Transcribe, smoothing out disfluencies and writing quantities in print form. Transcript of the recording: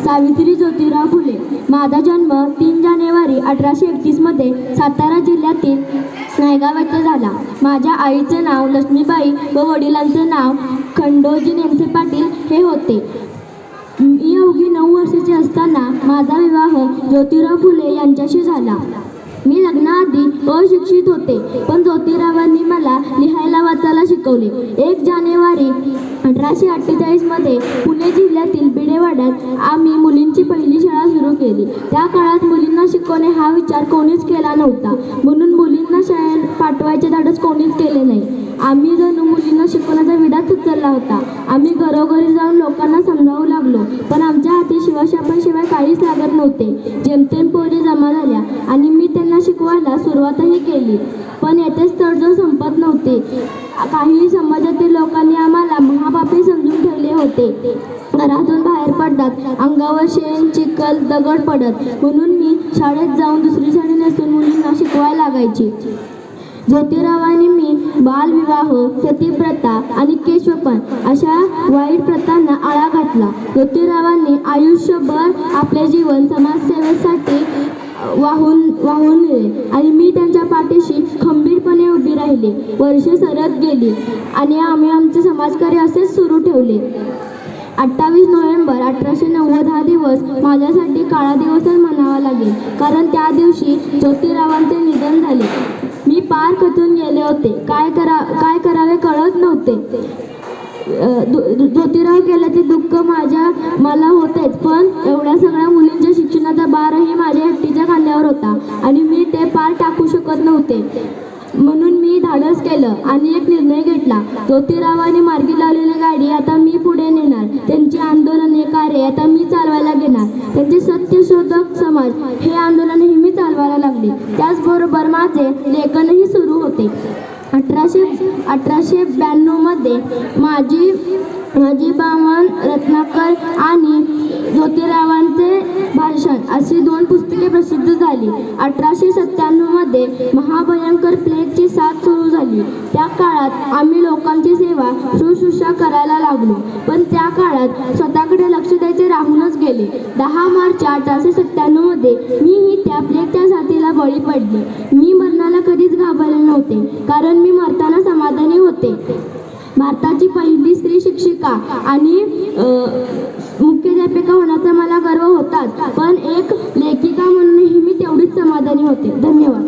सावित्री ज्योतिराव फुले. माझा जन्म 3 जानेवारी 1831 मध्ये सातारा जिल्ह्यातील नायगाव येथे झाला. माझ्या आईचे नाव लक्ष्मीबाई व वडिलांचे नाव खंडोजी नेमसे पाटील हे होते. मी अवघी 9 वर्षाची असताना माझा विवाह ज्योतिराव फुले यांच्याशी झाला. मी लग्नाआधी अशिक्षित होते, पण ज्योतिरावांनी मला लिहायला वाचायला शिकवले. 1 जानेवारी 1848 मध्ये पुणे जिल्ह्यातील बिडेवाड्यात आम्ही मुलींची पहिली शाळा सुरू केली. त्या काळात मुलींना शिकवणे हा विचार कोणीच केला नव्हता, म्हणून मुलींना शाळेत पाठवायचे धाडस कोणीच केले नाही. आम्ही जणू मुलींना शिकवण्याचा विडाच उचलला होता. आम्ही घरोघरी जाऊन लोकांना समजावू लागलो, पण आमच्या हाती शिवाशापाशिवाय काहीच लागत नव्हते. जेमतेम पोरी जमा झाल्या आणि मी त्यांना शिकवायला सुरुवातही केली, पण येथेच तडजोड संपत नव्हते. काही समाजातील लोकांनी आम्हाला महापापी समजून ठेवले होते. घरातून बाहेर पडतात अंगावर शेण, चिखल, दगड पडत, म्हणून मी शाळेत जाऊन दुसरी साडी नेसून मुलींना शिकवायला लागायची. ज्योतिरावांनी मी बालविवाह, सतीप्रथा आणि केशवपण अशा वाईट प्रथांना आळा घातला. ज्योतिरावांनी आयुष्यभर आपले जीवन समाजसेवेसाठी वाहून दिले आणि मी त्यांच्या पाठीशी खंबीरपणे उभी राहिले. वर्षे सरत गेली आणि आम्ही आमचे समाजकार्य असेच सुरू ठेवले. 28 नोव्हेंबर 1890 हा दिवस माझ्यासाठी काळा दिवसच म्हणावा लागेल, कारण त्या दिवशी ज्योतिरावांचे निधन झाले. मी पार खचून गेले होते. काय करावे कळत नव्हते. ज्योतिराव गेल्याचे दुःख मला होतेच, पण एवढ्या सगळ्या मुलींच्या शिक्षणाचा भारही माझ्या एकटीच्या खांद्यावर होता आणि मी ते पार टाकू शकत नव्हते. म्हणून मी धाडस केलं आणि एक निर्णय घेतला. ज्योतिरावांनी मार्गी लावलेली गाडी आता मी पुढे नेणार. त्यांची आंदोलने, कार्य आता मी चालवायला घेणार. त्यांचे सत्यशोधक समाज हे आंदोलनही मी चालवायला लागले. त्याचबरोबर माझे लेखनही सुरू होते. 1892 मध्ये माझी बामण रत्नाकर आणि ज्योतिरावांचे भाषण अशी 2 पुस्तके प्रसिद्ध झाली. 1897 मध्ये महाभयंकर प्लेगची साथ सुरू झाली. त्या काळात आम्ही लोकांची सेवा, शुश्रूषा करायला लागलो, पण त्या काळात स्वतःकडे लक्ष द्यायचे राहूनच गेले. 10 मार्च 1897 मध्ये मीही त्या प्लेगच्या साथीला बळी पडले. मी मरणाला कधीच घाबरले नव्हते, कारण मी मरताना समाधानी होते. भारताची पहिली स्त्री शिक्षिका आणि मुख्याध्यापिका होण्याचा मला गर्व होताच, पण एक लेखिका म्हणूनही मी तेवढीच समाधानी होते. धन्यवाद.